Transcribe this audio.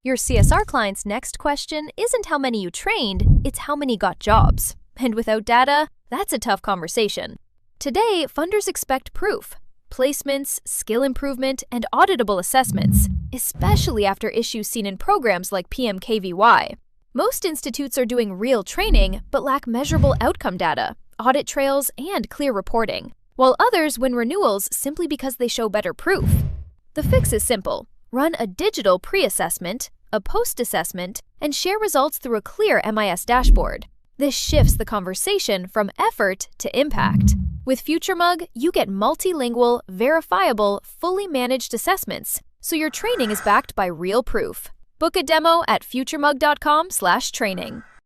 Your CSR client's next question isn't how many you trained, it's how many got jobs. And without data, that's a tough conversation. Today, funders expect proof, placements, skill improvement, and auditable assessments, especially after issues seen in programs like PMKVY. Most institutes are doing real training but lack measurable outcome data, audit trails, and clear reporting, while others win renewals simply because they show better proof. The fix is simple. Run a digital pre-assessment, a post-assessment, and share results through a clear MIS dashboard. This shifts the conversation from effort to impact. With Futuremug, you get multilingual, verifiable, fully managed assessments, so your training is backed by real proof. Book a demo at futuremug.com/training.